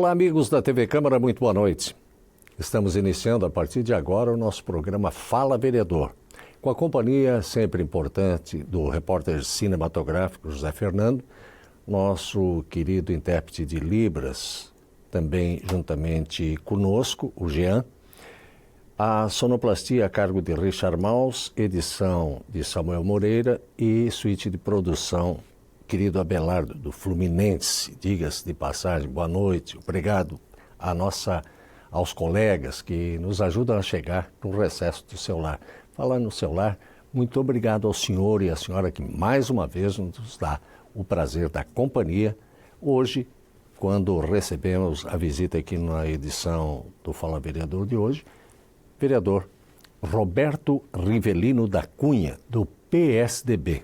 Olá, amigos da TV Câmara, muito boa noite. Estamos iniciando a partir de agora o nosso programa Fala Vereador, com a companhia sempre importante do repórter cinematográfico José Fernando, nosso querido intérprete de Libras, também juntamente conosco, o Jean, a sonoplastia a cargo de Richard Maus, edição de Samuel Moreira e suíte de produção, querido Abelardo, do Fluminense. Diga-se de passagem, boa noite, obrigado aos colegas que nos ajudam a chegar no recesso do seu lar. Falando no seu lar, muito obrigado ao senhor e à senhora que mais uma vez nos dá o prazer da companhia. Hoje, quando recebemos a visita aqui na edição do Fala Vereador de hoje, vereador Roberto Rivelino da Cunha, do PSDB,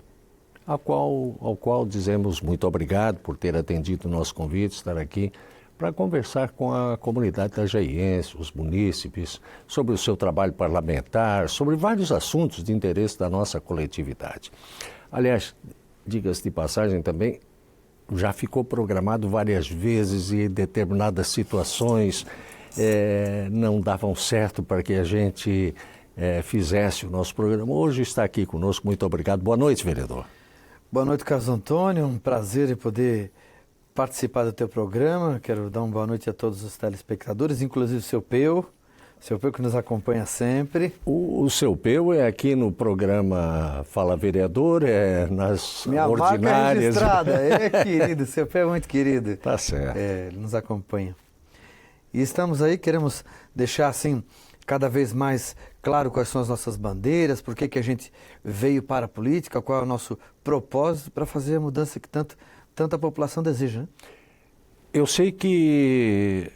ao qual dizemos muito obrigado por ter atendido o nosso convite, estar aqui para conversar com a comunidade tajaiense, os munícipes, sobre o seu trabalho parlamentar, sobre vários assuntos de interesse da nossa coletividade. Aliás, diga-se de passagem também, já ficou programado várias vezes e determinadas situações não davam certo para que a gente fizesse o nosso programa. Hoje está aqui conosco, muito obrigado. Boa noite, vereador. Boa noite, Carlos Antônio. Um prazer em poder participar do teu programa. Quero dar uma boa noite a todos os telespectadores, inclusive o seu Peu que nos acompanha sempre. O seu Peu é aqui no programa Fala Vereador, nas Minha ordinárias. Minha marca é registrada, querido, seu Peu é muito querido. Tá certo. Ele nos acompanha. E estamos aí, queremos deixar assim cada vez mais claro quais são as nossas bandeiras, por que a gente veio para a política, qual é o nosso propósito para fazer a mudança que tanta população deseja, né? Eu sei que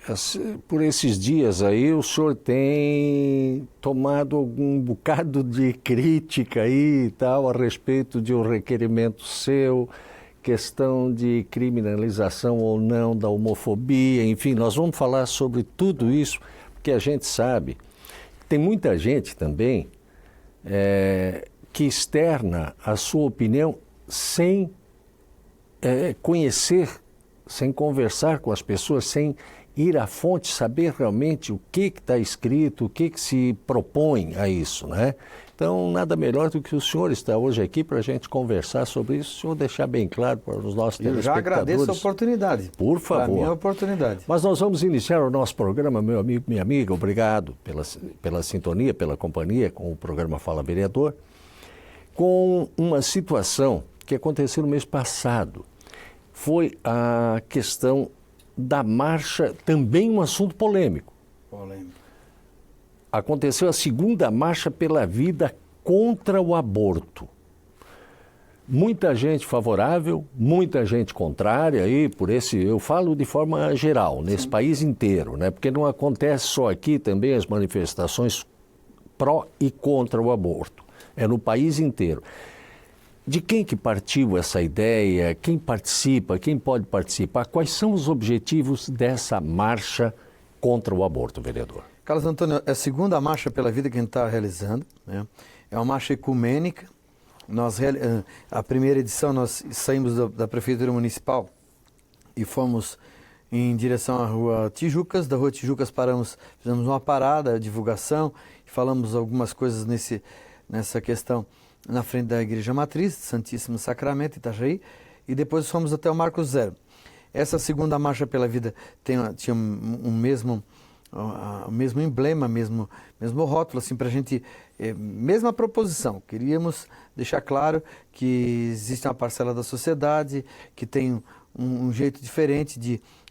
por esses dias aí o senhor tem tomado algum bocado de crítica aí e tal a respeito de um requerimento seu, questão de criminalização ou não da homofobia, enfim, nós vamos falar sobre tudo isso, porque a gente sabe, tem muita gente também que externa a sua opinião sem conhecer, sem conversar com as pessoas, sem ir à fonte, saber realmente o que está escrito, o que se propõe a isso, né? Então, nada melhor do que o senhor estar hoje aqui para a gente conversar sobre isso, o senhor deixar bem claro para os nossos telespectadores. Eu já agradeço a oportunidade. Por favor. Para mim é uma oportunidade. Mas nós vamos iniciar o nosso programa, meu amigo, minha amiga, obrigado pela sintonia, pela companhia com o programa Fala Vereador, com uma situação que aconteceu no mês passado. Foi a questão da marcha, também um assunto polêmico. Aconteceu a segunda marcha pela vida contra o aborto. Muita gente favorável, muita gente contrária, e eu falo de forma geral, nesse país inteiro, né? Porque não acontece só aqui também as manifestações pró e contra o aborto. É no país inteiro. De quem que partiu essa ideia? Quem participa? Quem pode participar? Quais são os objetivos dessa marcha contra o aborto, vereador? Carlos Antônio, é a segunda marcha pela vida que a gente está realizando, né? É uma marcha ecumênica. A primeira edição nós saímos da Prefeitura Municipal e fomos em direção à Rua Tijucas. Da Rua Tijucas fizemos uma parada, divulgação, e falamos algumas coisas nessa questão na frente da Igreja Matriz, Santíssimo Sacramento, Itajaí, e depois fomos até o Marco Zero. Essa segunda marcha pela vida tinha o mesmo emblema, mesmo rótulo, assim, para a gente, mesma proposição. Queríamos deixar claro que existe uma parcela da sociedade que tem um jeito diferente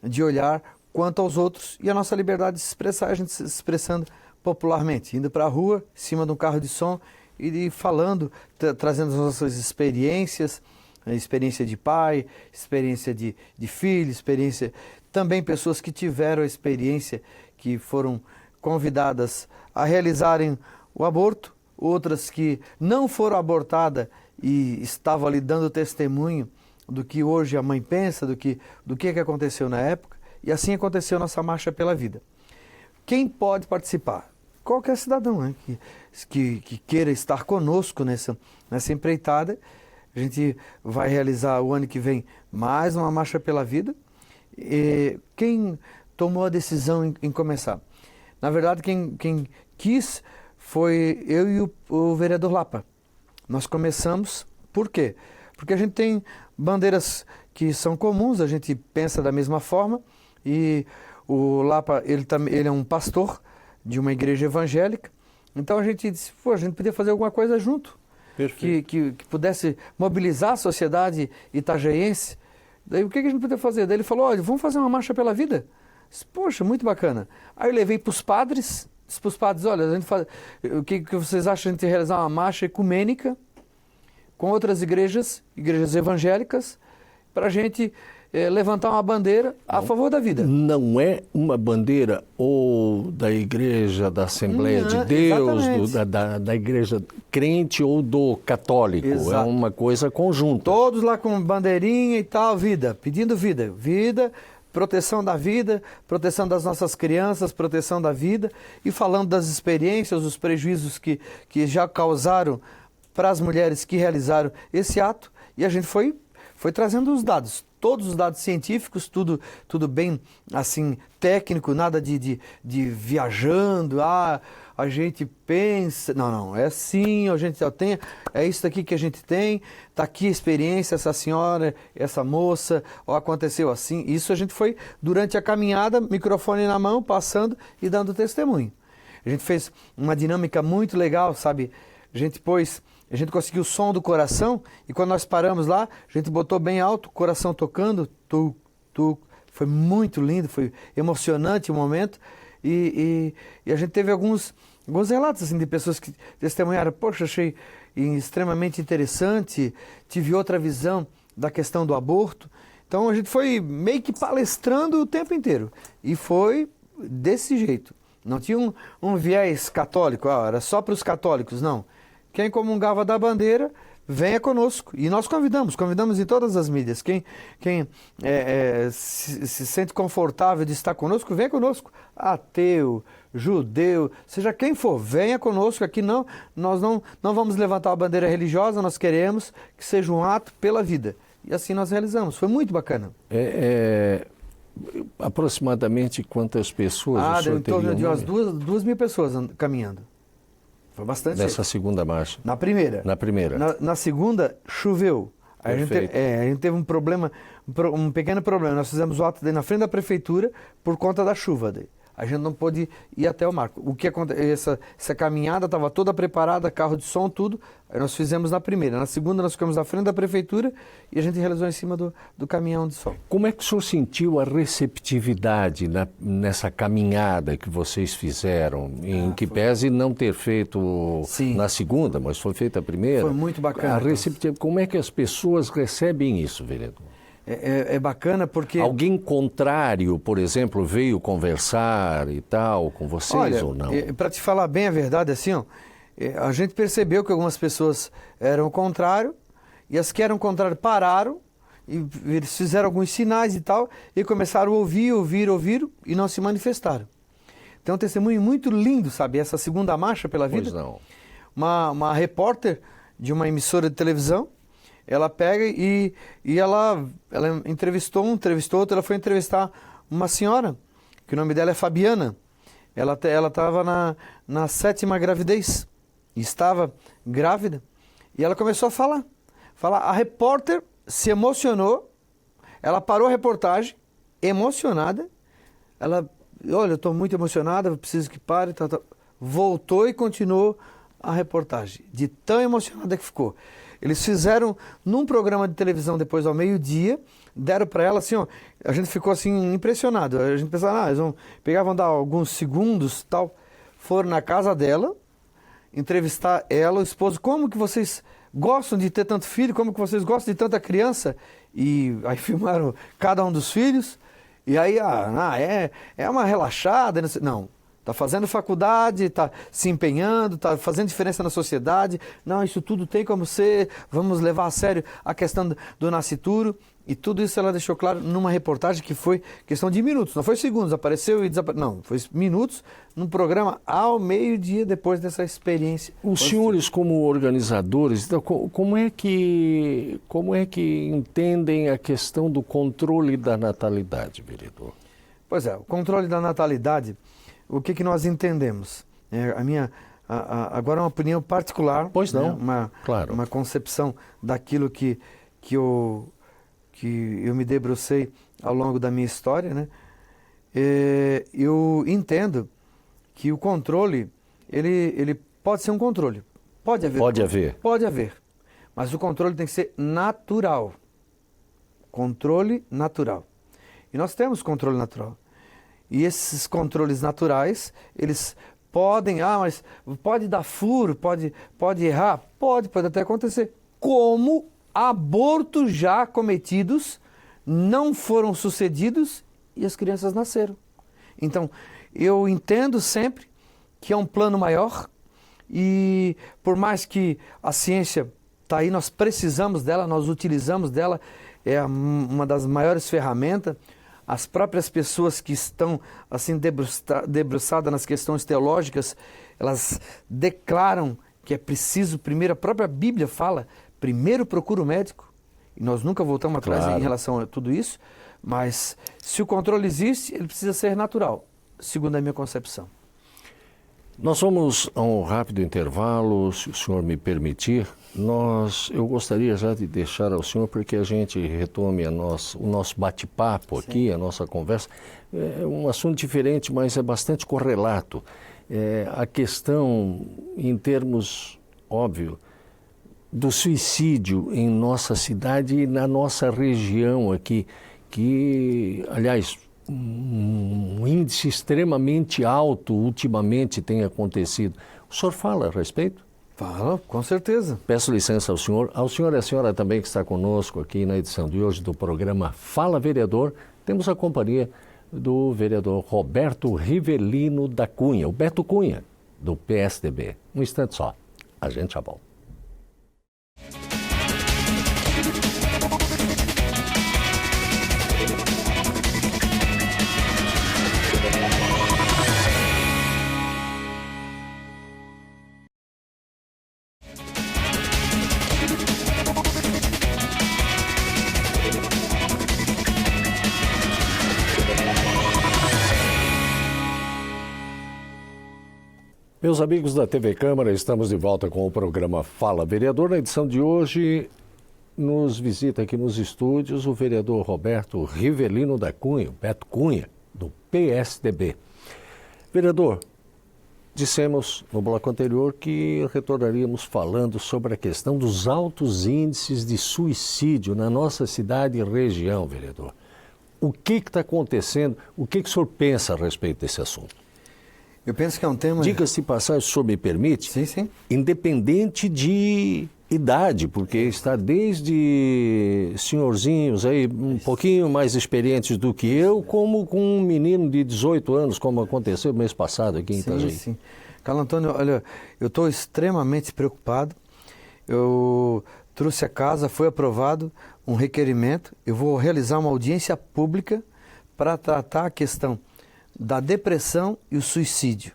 de olhar quanto aos outros, e a nossa liberdade de se expressar, a gente se expressando popularmente, indo para a rua, em cima de um carro de som, e falando, trazendo as nossas experiências, a experiência de pai, experiência de filho, experiência... Também pessoas que tiveram a experiência, que foram convidadas a realizarem o aborto, outras que não foram abortadas e estavam ali dando testemunho do que hoje a mãe pensa, do que aconteceu na época, e assim aconteceu nossa marcha pela vida. Quem pode participar? Qualquer cidadão, né, que queira estar conosco nessa empreitada. A gente vai realizar o ano que vem mais uma Marcha pela Vida. E quem tomou a decisão em começar. Na verdade, quem quis foi eu e o vereador Lapa. Nós começamos, por quê? Porque a gente tem bandeiras que são comuns, a gente pensa da mesma forma, e o Lapa, ele é um pastor de uma igreja evangélica, então a gente disse, a gente podia fazer alguma coisa junto, que pudesse mobilizar a sociedade itajaiense. Daí o que a gente podia fazer? Daí ele falou, olha, vamos fazer uma marcha pela vida? Disse, poxa, muito bacana. Aí eu levei para os padres, disse para os padres, olha, a gente o que vocês acham de a gente realizar uma marcha ecumênica com outras igrejas evangélicas, para a gente levantar uma bandeira a favor da vida. Não é uma bandeira ou da igreja da Assembleia de Deus, da igreja crente ou do católico. Exato. É uma coisa conjunta. Todos lá com bandeirinha e tal, pedindo vida. Vida, proteção da vida, proteção das nossas crianças, proteção da vida, e falando das experiências, dos prejuízos que já causaram para as mulheres que realizaram esse ato, e a gente foi trazendo os dados, todos os dados científicos, tudo bem assim técnico, nada de viajando, a gente pensa, não, é assim, a gente tem, é isso aqui que a gente tem, está aqui a experiência, essa senhora, essa moça, aconteceu assim, isso a gente foi durante a caminhada, microfone na mão, passando e dando testemunho. A gente fez uma dinâmica muito legal, sabe, a gente conseguiu o som do coração, e quando nós paramos lá, a gente botou bem alto, o coração tocando, foi muito lindo, foi emocionante o momento, e a gente teve alguns relatos assim, de pessoas que testemunharam, poxa, achei extremamente interessante, tive outra visão da questão do aborto. Então a gente foi meio que palestrando o tempo inteiro, e foi desse jeito. Não tinha um viés católico, era só para os católicos, não. Quem comungava da bandeira, venha conosco. E nós convidamos em todas as mídias. Quem se sente confortável de estar conosco, venha conosco. Ateu, judeu, seja quem for, venha conosco. Aqui nós não vamos levantar a bandeira religiosa, nós queremos que seja um ato pela vida. E assim nós realizamos. Foi muito bacana. Aproximadamente quantas pessoas? Deu em torno de umas 2.000 pessoas caminhando. Foi bastante. Nessa segunda marcha? Na primeira. Na primeira. Na segunda, choveu. A gente teve um pequeno problema. Nós fizemos o ato na frente da prefeitura por conta da chuva. Daí. A gente não pôde ir até o marco. O que aconteceu? Essa caminhada estava toda preparada, carro de som, tudo. Aí nós fizemos na primeira. Na segunda, nós ficamos na frente da prefeitura e a gente realizou em cima do caminhão de som. Como é que o senhor sentiu a receptividade nessa caminhada que vocês fizeram? Em que pese não ter feito na segunda, mas foi feita a primeira. Foi muito bacana. Como é que as pessoas recebem isso, vereador? É bacana porque... Alguém contrário, por exemplo, veio conversar e tal com vocês ou não? Para te falar bem a verdade, assim, a gente percebeu que algumas pessoas eram contrário, e as que eram contrário pararam, e eles fizeram alguns sinais e tal, e começaram a ouvir, e não se manifestaram. Então, um testemunho muito lindo, sabe? Essa segunda marcha pela vida. Pois não. Uma repórter de uma emissora de televisão, ela pega e ela entrevistou outro, ela foi entrevistar uma senhora, que o nome dela é Fabiana. Ela estava na 7ª gravidez, estava grávida, e ela começou a falar. A repórter se emocionou, ela parou a reportagem, emocionada, ela, olha, eu estou muito emocionada, preciso que pare, voltou e continuou a reportagem, de tão emocionada que ficou. Eles fizeram num programa de televisão depois ao meio-dia, deram para ela assim, a gente ficou assim impressionado. A gente pensava, eles vão pegar, vão dar alguns segundos, tal. Foram na casa dela, entrevistar ela, o esposo, como que vocês gostam de ter tanto filho, como que vocês gostam de tanta criança? E aí filmaram cada um dos filhos, e aí, é uma relaxada, não. Está fazendo faculdade, está se empenhando, está fazendo diferença na sociedade. Não, isso tudo tem como ser, vamos levar a sério a questão do nascituro. E tudo isso ela deixou claro numa reportagem que foi questão de minutos, não foi segundos, apareceu e desapareceu. Não, foi minutos num programa ao meio-dia depois dessa experiência. Os senhores como organizadores, então, como é que entendem a questão do controle da natalidade, vereador? Pois é, o controle da natalidade, o que nós entendemos? Agora é uma opinião particular, pois não, claro. Uma concepção daquilo que eu me debrucei ao longo da minha história, né? Eu entendo que o controle, ele pode ser um controle. Pode haver. Pode haver. Mas o controle tem que ser natural. Controle natural. E nós temos controle natural. E esses controles naturais, eles podem, mas pode dar furo, pode errar? Pode até acontecer. Como abortos já cometidos não foram sucedidos e as crianças nasceram. Então, eu entendo sempre que é um plano maior e por mais que a ciência está aí, nós precisamos dela, nós utilizamos dela, é uma das maiores ferramentas. As próprias pessoas que estão assim debruçadas nas questões teológicas, elas declaram que é preciso, primeiro, a própria Bíblia fala, primeiro procura o médico, e nós nunca voltamos atrás em relação a tudo isso, mas se o controle existe, ele precisa ser natural, segundo a minha concepção. Nós vamos a um rápido intervalo, se o senhor me permitir. Eu gostaria já de deixar ao senhor, porque a gente retome o nosso bate-papo aqui, a nossa conversa. É um assunto diferente, mas é bastante correlato. A questão, em termos, óbvio, do suicídio em nossa cidade e na nossa região aqui, que, aliás, um índice extremamente alto ultimamente tem acontecido. O senhor fala a respeito? Fala, com certeza. Peço licença ao senhor e a senhora também que está conosco aqui na edição de hoje do programa Fala Vereador. Temos a companhia do vereador Roberto Rivelino da Cunha, o Beto Cunha, do PSDB. Um instante só, a gente já volta. Meus amigos da TV Câmara, estamos de volta com o programa Fala Vereador. Na edição de hoje, nos visita aqui nos estúdios o vereador Roberto Rivelino da Cunha, o Beto Cunha, do PSDB. Vereador, dissemos no bloco anterior que retornaríamos falando sobre a questão dos altos índices de suicídio na nossa cidade e região, vereador. O que está acontecendo? O que o senhor pensa a respeito desse assunto? Eu penso que é um tema... Diga-se de passagem, se o senhor me permite, sim. Independente de idade, porque está desde senhorzinhos aí um pouquinho mais experientes do que eu, como com um menino de 18 anos, como aconteceu mês passado aqui em Itajaí. Sim. Carlos Antônio, olha, eu estou extremamente preocupado. Eu trouxe a casa, foi aprovado um requerimento, eu vou realizar uma audiência pública para tratar a questão da depressão e o suicídio.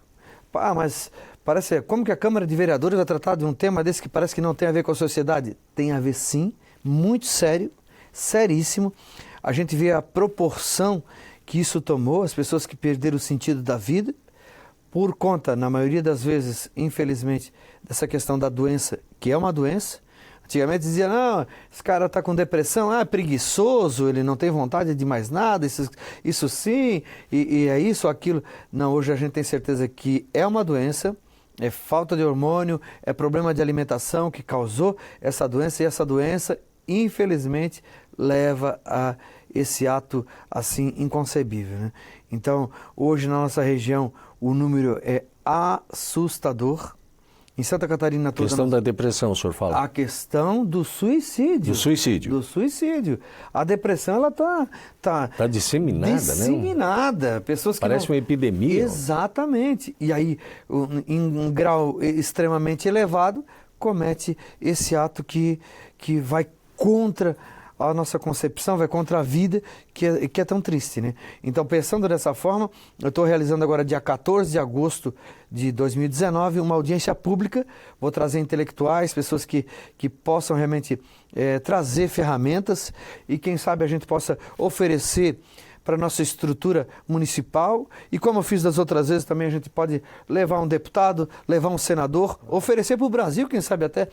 Mas parece, como que a Câmara de Vereadores vai tratar de um tema desse que parece que não tem a ver com a sociedade? Tem a ver sim, muito sério, seríssimo. A gente vê a proporção que isso tomou, as pessoas que perderam o sentido da vida, por conta, na maioria das vezes, infelizmente, dessa questão da doença, que é uma doença. Antigamente dizia, não, esse cara está com depressão, é preguiçoso, ele não tem vontade de mais nada, isso sim, e é isso, aquilo. Não, hoje a gente tem certeza que é uma doença, é falta de hormônio, é problema de alimentação que causou essa doença, e essa doença, infelizmente, leva a esse ato assim inconcebível, né? Então, hoje na nossa região, o número é assustador. Em Santa Catarina toda... A questão da depressão, o senhor fala? A questão do suicídio. Do suicídio. Do suicídio. A depressão, ela está disseminada, né? Disseminada. Pessoas que parece uma epidemia. Exatamente. E aí, em um grau extremamente elevado, comete esse ato que vai contra a nossa concepção, vai contra a vida, que é tão triste, né? Então, pensando dessa forma, eu estou realizando agora, dia 14 de agosto de 2019, uma audiência pública. Vou trazer intelectuais, pessoas que possam realmente trazer ferramentas e, quem sabe, a gente possa oferecer para a nossa estrutura municipal. E como eu fiz das outras vezes, também a gente pode levar um deputado, levar um senador, oferecer para o Brasil, quem sabe até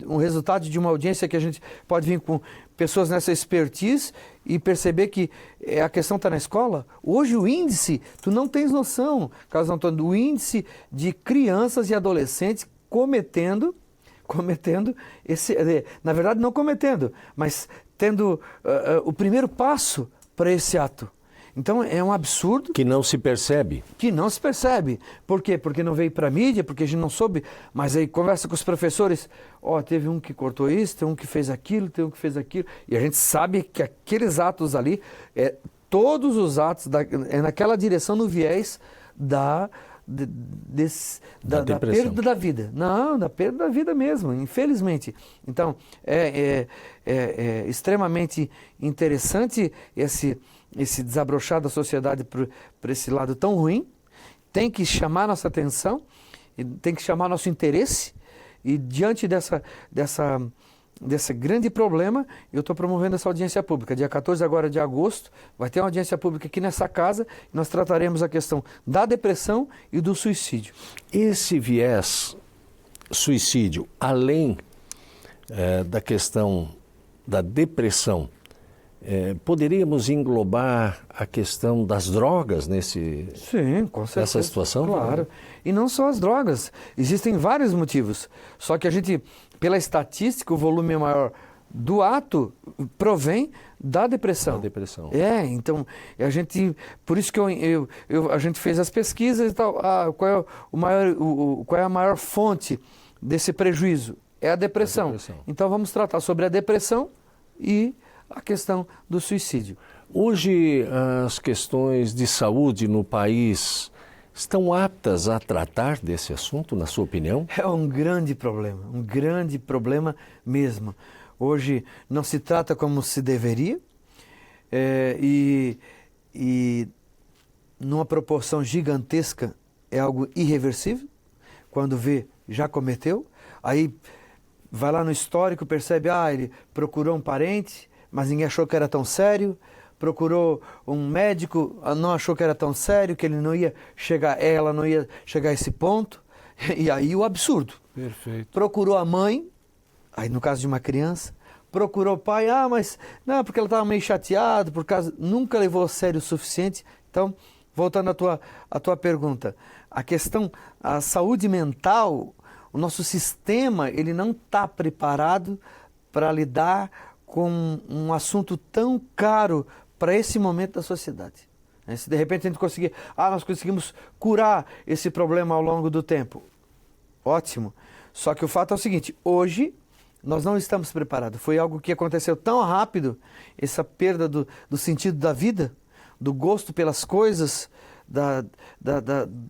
um resultado de uma audiência que a gente pode vir com pessoas nessa expertise e perceber que a questão está na escola. Hoje o índice, tu não tens noção, Carlos Antônio, do índice de crianças e adolescentes cometendo na verdade não cometendo, mas tendo o primeiro passo para esse ato. Então é um absurdo. Que não se percebe. Que não se percebe. Por quê? Porque não veio para a mídia, porque a gente não soube, mas aí conversa com os professores, teve um que cortou isso, tem um que fez aquilo, tem um que fez aquilo, e a gente sabe que aqueles atos ali, todos os atos, é naquela direção, no viés da perda da vida. Não, da perda da vida mesmo, infelizmente. Então, é extremamente interessante esse desabrochar da sociedade para esse lado tão ruim. Tem que chamar nossa atenção, tem que chamar nosso interesse, e diante desse grande problema, eu estou promovendo essa audiência pública. Dia 14 agora de agosto, vai ter uma audiência pública aqui nessa casa, e nós trataremos a questão da depressão e do suicídio. Esse viés suicídio, além da questão da depressão, poderíamos englobar a questão das drogas nesse, sim, com certeza, nessa situação? Claro. E não só as drogas, existem vários motivos. Só que a gente, pela estatística, o volume maior do ato provém da depressão. Da depressão. Então, por isso que a gente fez as pesquisas e tal. Qual é a maior fonte desse prejuízo? É a depressão. Então, vamos tratar sobre a depressão e a questão do suicídio. Hoje, as questões de saúde no país estão aptas a tratar desse assunto, na sua opinião? É um grande problema mesmo. Hoje não se trata como se deveria, e numa proporção gigantesca é algo irreversível. Quando vê, já cometeu. Aí vai lá no histórico, percebe, ele procurou um parente, mas ninguém achou que era tão sério. Procurou um médico, não achou que era tão sério, que ela não ia chegar a esse ponto. E aí o absurdo. Perfeito. Procurou a mãe, aí no caso de uma criança, procurou o pai, mas não, porque ela estava meio chateada, nunca levou a sério o suficiente. Então, voltando à tua pergunta, a saúde mental, o nosso sistema, ele não está preparado para lidar com um assunto tão caro para esse momento da sociedade. Se de repente a gente conseguir, nós conseguimos curar esse problema ao longo do tempo, ótimo. Só que o fato é o seguinte, hoje nós não estamos preparados. Foi algo que aconteceu tão rápido, essa perda do sentido da vida, do gosto pelas coisas,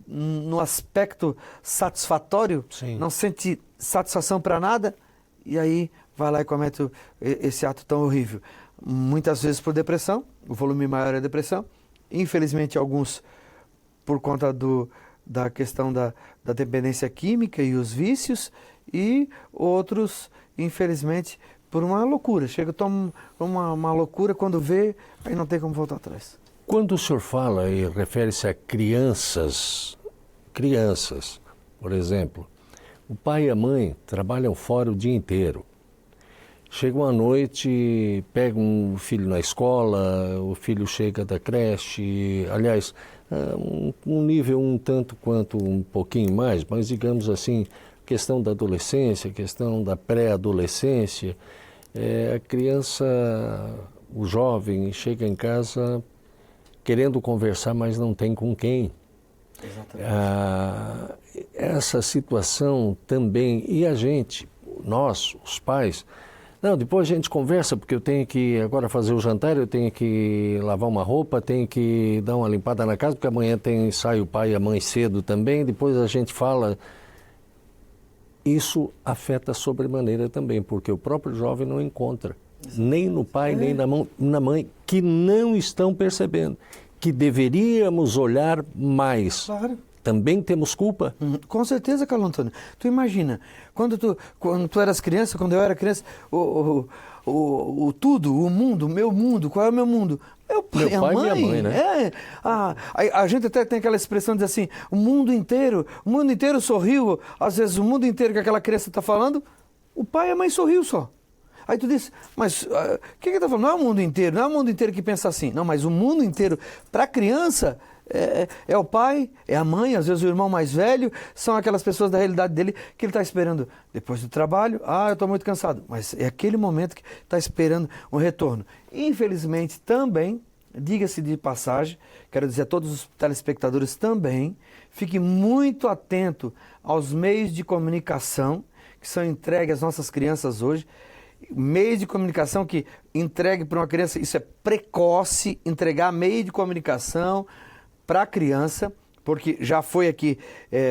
no aspecto satisfatório. Sim. Não sente satisfação para nada, e aí vai lá e comete esse ato tão horrível. Muitas vezes por depressão, o volume maior é depressão. Infelizmente, alguns por conta da questão da dependência química e os vícios, e outros, infelizmente, por uma loucura. Chega, toma uma loucura, quando vê, aí não tem como voltar atrás. Quando o senhor fala e refere-se a crianças, por exemplo, o pai e a mãe trabalham fora o dia inteiro. Chegam à noite, pegam o filho na escola, o filho chega da creche, aliás, um nível um tanto quanto um pouquinho mais, mas digamos assim, questão da adolescência, questão da pré-adolescência, a criança, o jovem chega em casa querendo conversar, mas não tem com quem. Exatamente. Essa situação também, e a gente, nós, os pais, não, depois a gente conversa, porque eu tenho que agora fazer o jantar, eu tenho que lavar uma roupa, tenho que dar uma limpada na casa, porque amanhã sai o pai e a mãe cedo também, depois a gente fala. Isso afeta sobremaneira também, porque o próprio jovem não encontra, nem no pai, nem na mãe, que não estão percebendo, que deveríamos olhar mais. Claro. também temos culpa? Com certeza, Carlos Antônio. Tu imagina, quando tu eras criança, quando eu era criança, tudo, o mundo, o meu mundo, qual é o meu mundo? Meu pai e minha mãe, né? A gente até tem aquela expressão de dizer assim, o mundo inteiro sorriu, às vezes o mundo inteiro que aquela criança está falando, o pai e a mãe sorriu só. Aí tu diz, mas o que está falando? Não é o mundo inteiro, não é o mundo inteiro que pensa assim. Não, mas o mundo inteiro, para a criança, é o pai, é a mãe, às vezes o irmão mais velho, são aquelas pessoas da realidade dele que ele está esperando depois do trabalho. Eu estou muito cansado. Mas é aquele momento que está esperando um retorno. Infelizmente, também, diga-se de passagem, quero dizer a todos os telespectadores também, fique muito atento aos meios de comunicação que são entregues às nossas crianças hoje. Meios de comunicação que entregue para uma criança, isso é precoce, entregar meio de comunicação para a criança, porque já foi aqui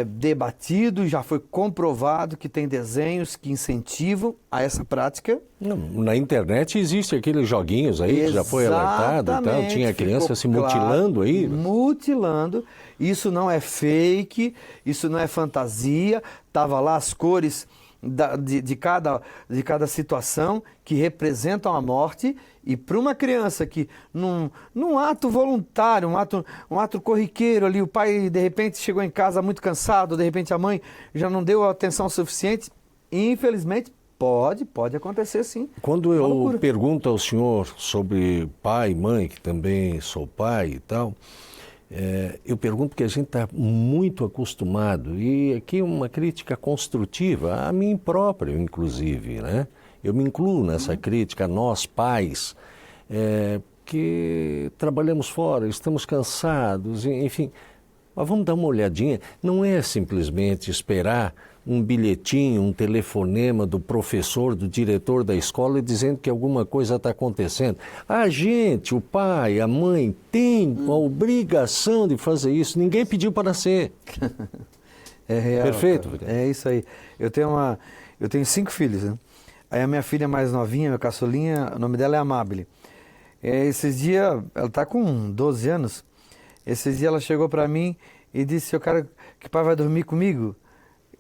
debatido, já foi comprovado que tem desenhos que incentivam a essa prática. Na internet existe aqueles joguinhos aí, que já foi alertado e tal, tinha a criança se mutilando aí. Mutilando, isso não é fake, isso não é fantasia, estava lá as cores de cada situação que representam a morte, e para uma criança que num ato voluntário, um ato corriqueiro ali, o pai de repente chegou em casa muito cansado, de repente a mãe já não deu atenção suficiente, infelizmente pode acontecer sim. Quando eu pergunto ao senhor sobre pai e mãe, que também sou pai e tal, eu pergunto porque a gente está muito acostumado, e aqui uma crítica construtiva, a mim próprio, inclusive, né? Eu me incluo nessa crítica, a nós pais, que trabalhamos fora, estamos cansados, enfim. Mas vamos dar uma olhadinha, não é simplesmente esperar um bilhetinho, um telefonema do professor, do diretor da escola dizendo que alguma coisa está acontecendo. A gente, o pai, a mãe, tem a obrigação de fazer isso. Ninguém pediu para nascer. É real. Perfeito. Cara. É isso aí. Eu tenho 5 filhos, né? Aí a minha filha mais novinha, minha caçulinha, o nome dela é Amabile. Esses dias, ela está com 12 anos, esses dias ela chegou para mim e disse, eu quero que o pai vai dormir comigo.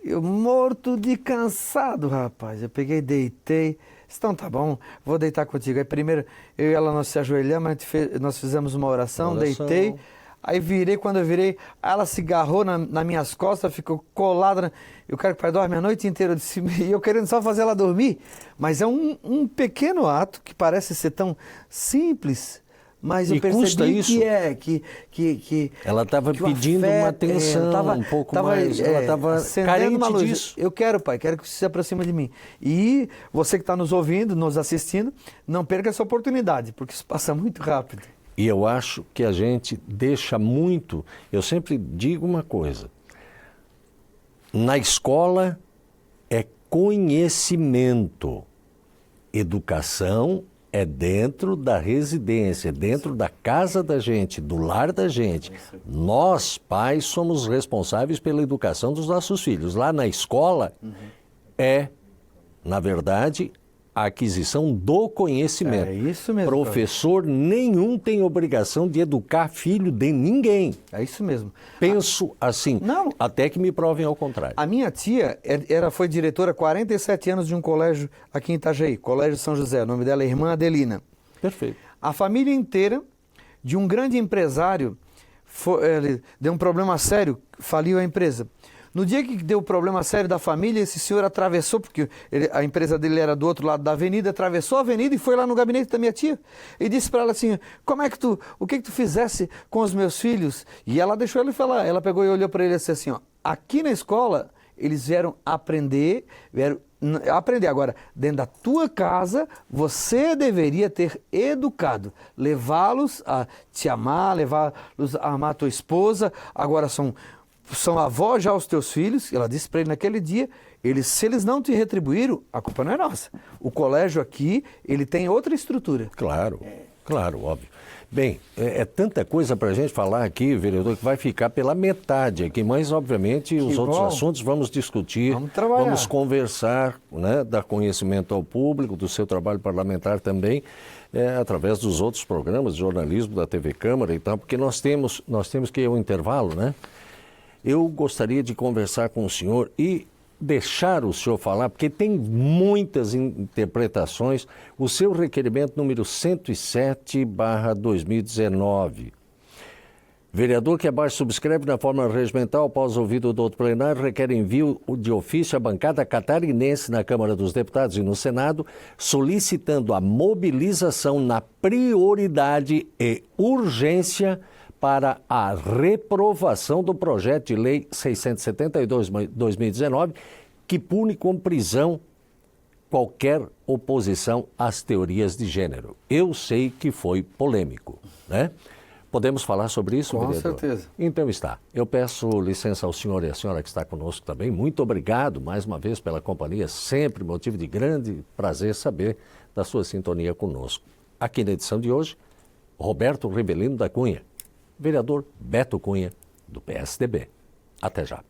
Eu morto de cansado, rapaz. Eu peguei, deitei. Então tá bom, vou deitar contigo. Aí primeiro eu e ela nós se ajoelhamos, nós fizemos uma oração, deitei. Aí virei, quando eu virei, ela se agarrou nas minhas costas, ficou colada. Eu quero que o pai dorme a noite inteira. E eu querendo só fazer ela dormir. Mas é um pequeno ato que parece ser tão simples. Mas eu percebi que ela estava pedindo uma atenção um pouco mais, ela estava carente disso. Eu quero, pai, quero que você se aproxime de mim. E você que está nos ouvindo, nos assistindo, não perca essa oportunidade, porque isso passa muito rápido. E eu acho que a gente deixa muito, eu sempre digo uma coisa, na escola é conhecimento, educação é dentro da residência, dentro da casa da gente, do lar da gente. Nós, pais, somos responsáveis pela educação dos nossos filhos. Lá na escola na verdade, a aquisição do conhecimento. É isso mesmo. Professor nenhum tem obrigação de educar filho de ninguém. É isso mesmo. Penso assim, até que me provem ao contrário. A minha tia foi diretora há 47 anos de um colégio aqui em Itajaí, Colégio São José. O nome dela é Irmã Adelina. Perfeito. A família inteira de um grande empresário deu um problema sério, faliu a empresa. No dia que deu o problema sério da família, esse senhor atravessou, porque a empresa dele era do outro lado da avenida, atravessou a avenida e foi lá no gabinete da minha tia e disse para ela assim, o que tu fizesse com os meus filhos? E ela deixou ele falar, ela pegou e olhou para ele e disse assim, aqui na escola eles vieram aprender agora, dentro da tua casa, você deveria ter educado, levá-los a te amar, levá-los a amar a tua esposa, agora são avós já os teus filhos. Ela disse para ele naquele dia, se eles não te retribuíram, a culpa não é nossa. O colégio aqui, ele tem outra estrutura. Claro, óbvio. Bem, é tanta coisa para a gente falar aqui, vereador, que vai ficar pela metade aqui, mas obviamente os outros assuntos vamos discutir, vamos conversar, né, dar conhecimento ao público, do seu trabalho parlamentar também, através dos outros programas de jornalismo da TV Câmara e tal, porque nós temos que ir ao intervalo, né? eu gostaria de conversar com o senhor e deixar o senhor falar, porque tem muitas interpretações, o seu requerimento número 107/2019. Vereador que abaixo subscreve na forma regimental, após ouvido do outro plenário, requer envio de ofício à bancada catarinense na Câmara dos Deputados e no Senado, solicitando a mobilização na prioridade e urgência para a reprovação do projeto de lei 672/2019, que pune com prisão qualquer oposição às teorias de gênero. Eu sei que foi polêmico, né? Podemos falar sobre isso, vereador? Com certeza. Então está. Eu peço licença ao senhor e à senhora que está conosco também. Muito obrigado mais uma vez pela companhia. Sempre motivo de grande prazer saber da sua sintonia conosco. Aqui na edição de hoje, Roberto Rivelino da Cunha, vereador Beto Cunha, do PSDB. Até já.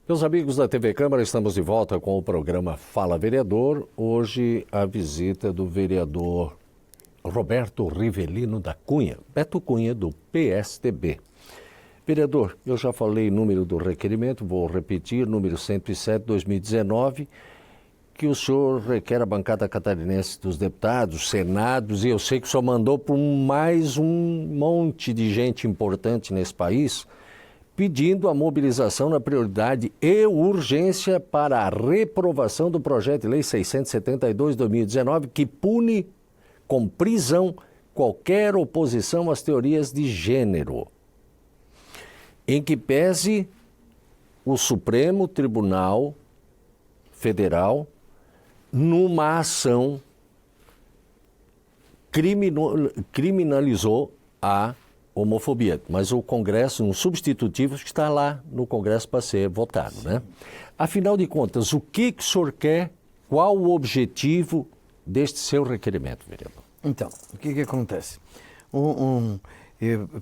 Meus amigos da TV Câmara, estamos de volta com o programa Fala Vereador. Hoje a visita do vereador Roberto Rivelino da Cunha, Beto Cunha, do PSDB. Vereador, eu já falei o número do requerimento, vou repetir, número 107/2019, que o senhor requer a bancada catarinense dos deputados, senados, e eu sei que o senhor mandou para mais um monte de gente importante nesse país, pedindo a mobilização na prioridade e urgência para a reprovação do projeto de lei 672/2019, que pune com prisão qualquer oposição às teorias de gênero, em que pese o Supremo Tribunal Federal, numa ação, criminalizou a homofobia, mas o Congresso, um substitutivo que está lá no Congresso para ser votado, né? Afinal de contas, o que o senhor quer? Qual o objetivo deste seu requerimento, vereador? Então, o que acontece?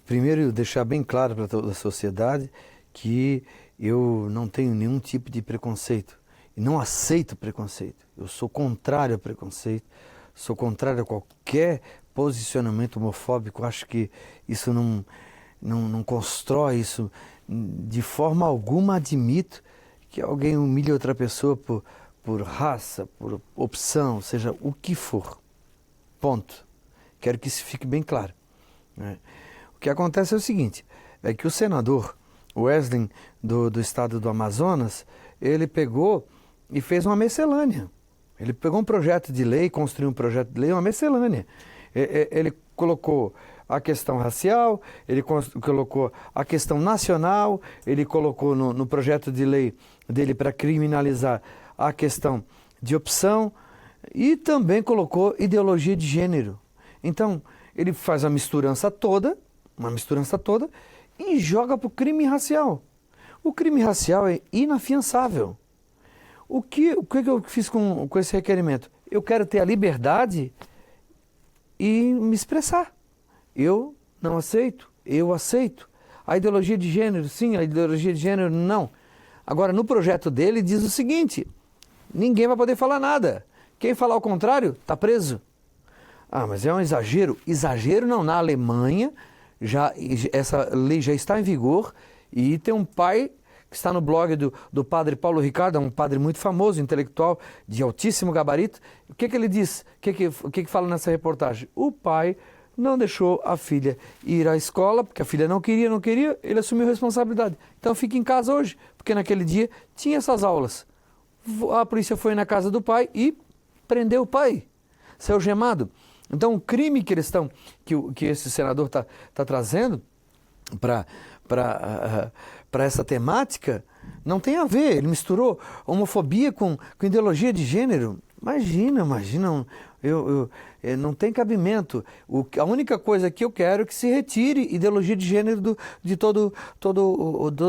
Primeiro, deixar bem claro para toda a sociedade que eu não tenho nenhum tipo de preconceito e não aceito preconceito. Eu sou contrário ao preconceito, sou contrário a qualquer posicionamento homofóbico. Acho que isso não constrói isso. De forma alguma admito que alguém humilhe outra pessoa por raça, por opção, seja o que for. Ponto. Quero que isso fique bem claro, né? O que acontece é o seguinte, é que o senador Wesley do estado do Amazonas, ele pegou e fez uma miscelânea. Ele pegou um projeto de lei, construiu um projeto de lei, uma miscelânea. Ele colocou a questão racial, ele colocou a questão nacional, ele colocou no projeto de lei dele para criminalizar a questão de opção e também colocou ideologia de gênero. Então, ele faz uma misturança toda e joga para o crime racial. O crime racial é inafiançável. O que eu fiz com esse requerimento? Eu quero ter a liberdade e me expressar. Eu não aceito, eu aceito. A ideologia de gênero, sim, a ideologia de gênero, não. Agora, no projeto dele, diz o seguinte, ninguém vai poder falar nada. Quem falar o contrário, está preso. Ah, mas é um exagero. Exagero não, na Alemanha, essa lei já está em vigor e tem um pai que está no blog do padre Paulo Ricardo, é um padre muito famoso, intelectual, de altíssimo gabarito. O que ele diz? O que fala nessa reportagem? O pai não deixou a filha ir à escola, porque a filha não queria, ele assumiu a responsabilidade. Então fica em casa hoje, porque naquele dia tinha essas aulas. A polícia foi na casa do pai e prendeu o pai, saiu gemado. Então o crime que que esse senador está trazendo para essa temática não tem a ver. Ele misturou homofobia com ideologia de gênero. Imagina, não tem cabimento. A única coisa que eu quero é que se retire ideologia de gênero de toda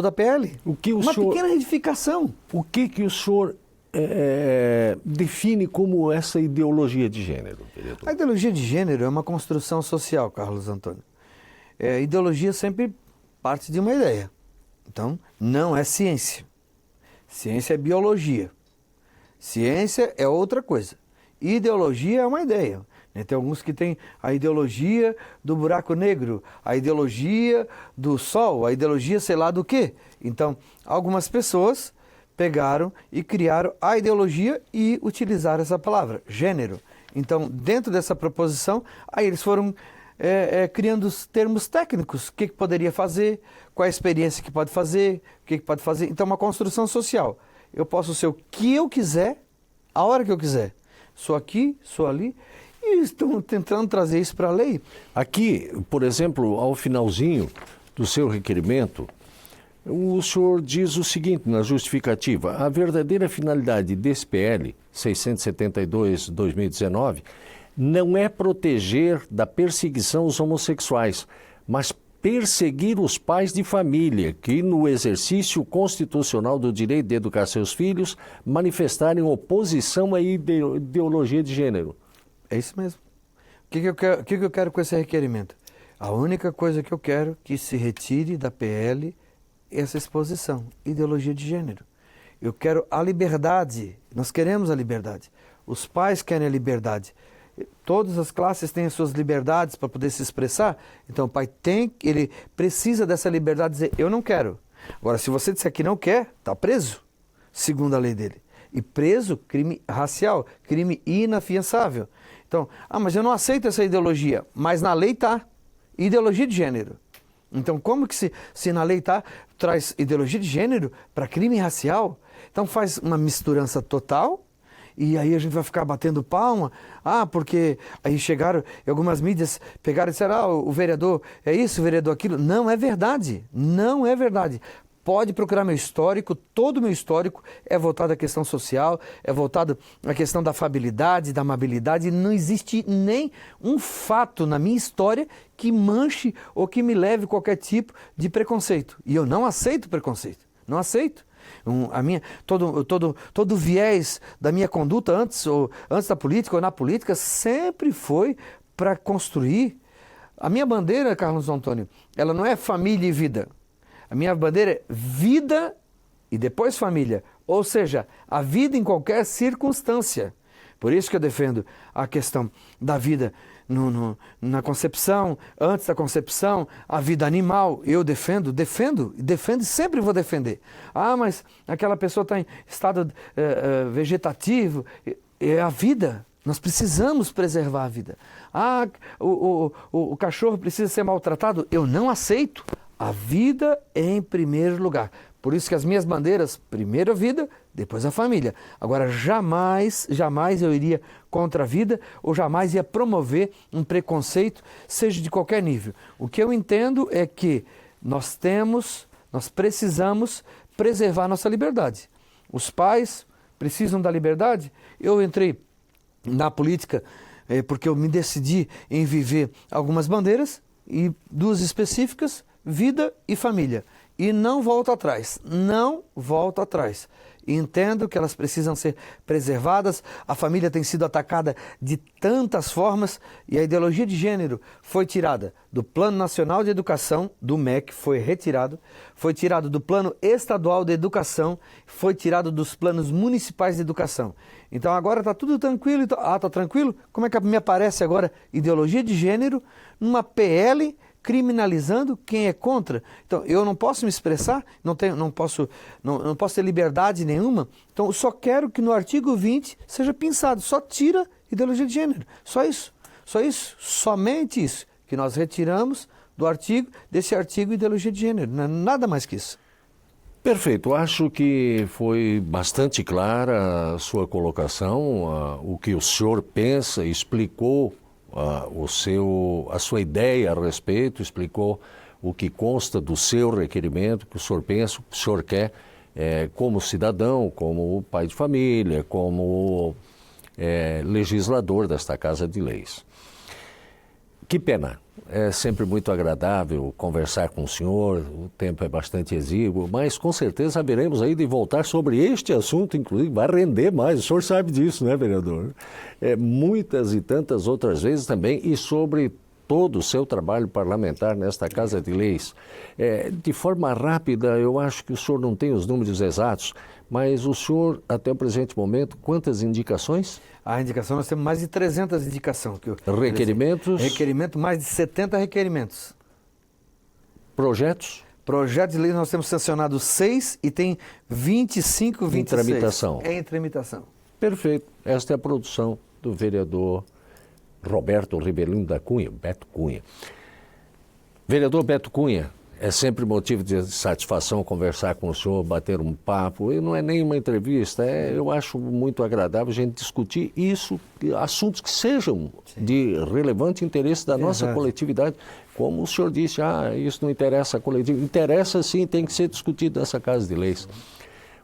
a PL. Uma pequena retificação. O que o senhor define como essa ideologia de gênero, vereador? A ideologia de gênero é uma construção social, Carlos Antônio. Ideologia sempre parte de uma ideia. Então, não é ciência. Ciência é biologia. Ciência é outra coisa. Ideologia é uma ideia. Tem alguns que têm a ideologia do buraco negro, a ideologia do sol, a ideologia sei lá do quê. Então, algumas pessoas pegaram e criaram a ideologia e utilizaram essa palavra, gênero. Então, dentro dessa proposição, aí eles foram criando os termos técnicos. O que poderia fazer, qual a experiência que pode fazer, o que pode fazer. Então, uma construção social. Eu posso ser o que eu quiser, a hora que eu quiser. Sou aqui, sou ali. E estão tentando trazer isso para a lei. Aqui, por exemplo, ao finalzinho do seu requerimento, o senhor diz o seguinte na justificativa: a verdadeira finalidade desse PL 672/2019 não é proteger da perseguição os homossexuais, mas perseguir os pais de família que, no exercício constitucional do direito de educar seus filhos, manifestarem oposição à ideologia de gênero. É isso mesmo. O que eu quero com esse requerimento? A única coisa que eu quero é que se retire da PL essa exposição, ideologia de gênero. Eu quero a liberdade, nós queremos a liberdade. Os pais querem a liberdade. Todas as classes têm as suas liberdades para poder se expressar. Então o pai ele precisa dessa liberdade de dizer, eu não quero. Agora, se você disser que não quer, está preso, segundo a lei dele. E preso, crime racial, crime inafiançável. Então, mas eu não aceito essa ideologia, mas na lei está. Ideologia de gênero. Então, como que se na lei está, traz ideologia de gênero para crime racial? Então faz uma misturança total, e aí a gente vai ficar batendo palma, porque aí chegaram, algumas mídias pegaram e disseram, o vereador é isso, o vereador aquilo. Não é verdade, não é verdade. Pode procurar meu histórico, todo o meu histórico é voltado à questão social, é voltado à questão da afabilidade, da amabilidade. Não existe nem um fato na minha história que manche ou que me leve qualquer tipo de preconceito. E eu não aceito preconceito, não aceito. Todo viés da minha conduta antes da política ou na política sempre foi para construir. A minha bandeira, Carlos Antônio, ela não é família e vida. A minha bandeira é vida e depois família, ou seja, a vida em qualquer circunstância. Por isso que eu defendo a questão da vida na concepção, antes da concepção, a vida animal. Eu defendo e sempre vou defender. Mas aquela pessoa está em estado vegetativo. É a vida. Nós precisamos preservar a vida. O cachorro precisa ser maltratado. Eu não aceito. A vida em primeiro lugar. Por isso que as minhas bandeiras, primeiro a vida, depois a família. Agora, jamais eu iria contra a vida ou jamais ia promover um preconceito, seja de qualquer nível. O que eu entendo é que nós precisamos preservar nossa liberdade. Os pais precisam da liberdade. Eu entrei na política porque eu me decidi em viver algumas bandeiras e duas específicas, vida e família. E não volto atrás, não volto atrás. Entendo que elas precisam ser preservadas, a família tem sido atacada de tantas formas e a ideologia de gênero foi tirada do Plano Nacional de Educação, do MEC, foi tirado do Plano Estadual de Educação, foi tirado dos planos municipais de educação. Então agora está tudo tranquilo, está tranquilo? Como é que me aparece agora ideologia de gênero numa PL criminalizando quem é contra? Então, eu não posso me expressar, não posso ter liberdade nenhuma. Então, eu só quero que no artigo 20 seja pensado, só tira ideologia de gênero. Só isso, somente isso, que nós retiramos desse artigo ideologia de gênero. Não é nada mais que isso. Perfeito, acho que foi bastante clara a sua colocação, o que o senhor pensa, explicou a sua ideia a respeito, explicou o que consta do seu requerimento, que o senhor pensa, o que o senhor quer como cidadão, como pai de família, como legislador desta Casa de Leis. Que pena. É sempre muito agradável conversar com o senhor, o tempo é bastante exíguo, mas com certeza haveremos aí de voltar sobre este assunto, inclusive vai render mais, o senhor sabe disso, né, vereador? Muitas e tantas outras vezes também, e sobre todo o seu trabalho parlamentar nesta Casa de Leis. De forma rápida, eu acho que o senhor não tem os números exatos, mas o senhor, até o presente momento, quantas indicações? A indicação, nós temos mais de 300 indicações. Requerimentos? Requerimento, mais de 70 requerimentos. Projetos? Projetos de lei nós temos sancionados 6 e tem 25, 26. Em tramitação? É em tramitação. Perfeito. Esta é a produção do vereador Roberto Rivelino da Cunha, Beto Cunha. Vereador Beto Cunha, é sempre motivo de satisfação conversar com o senhor, bater um papo. E não é nem uma entrevista, eu acho muito agradável a gente discutir isso, assuntos que sejam de relevante interesse da nossa coletividade. Como o senhor disse, isso não interessa a coletividade. Interessa sim, tem que ser discutido nessa Casa de Leis.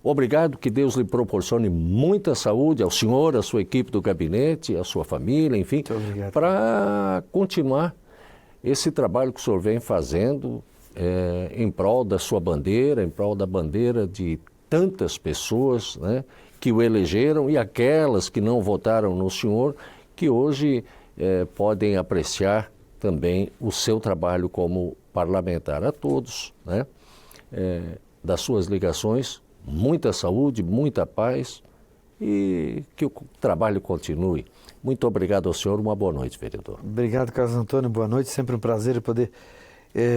Obrigado, que Deus lhe proporcione muita saúde ao senhor, à sua equipe do gabinete, à sua família, enfim, para continuar esse trabalho que o senhor vem fazendo em prol da sua bandeira, em prol da bandeira de tantas pessoas, né, que o elegeram e aquelas que não votaram no senhor, que hoje podem apreciar também o seu trabalho como parlamentar. A todos, né, das suas ligações, muita saúde, muita paz e que o trabalho continue. Muito obrigado ao senhor, uma boa noite, vereador. Obrigado, Carlos Antônio, boa noite, sempre um prazer poder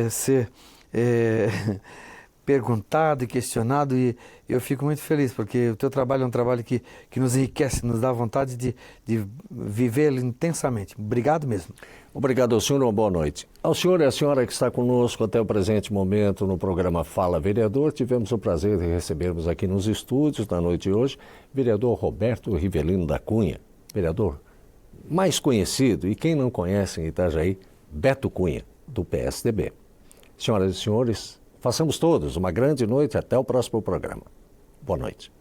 ser perguntado e questionado, e eu fico muito feliz, porque o teu trabalho é um trabalho que nos enriquece, nos dá vontade de vivê-lo intensamente. Obrigado mesmo. Obrigado ao senhor, uma boa noite. Ao senhor e à senhora que está conosco até o presente momento no programa Fala Vereador, tivemos o prazer de recebermos aqui nos estúdios, na noite de hoje, vereador Roberto Rivelino da Cunha. Vereador mais conhecido, e quem não conhece em Itajaí, Beto Cunha, do PSDB. Senhoras e senhores, façamos todos uma grande noite, até o próximo programa. Boa noite.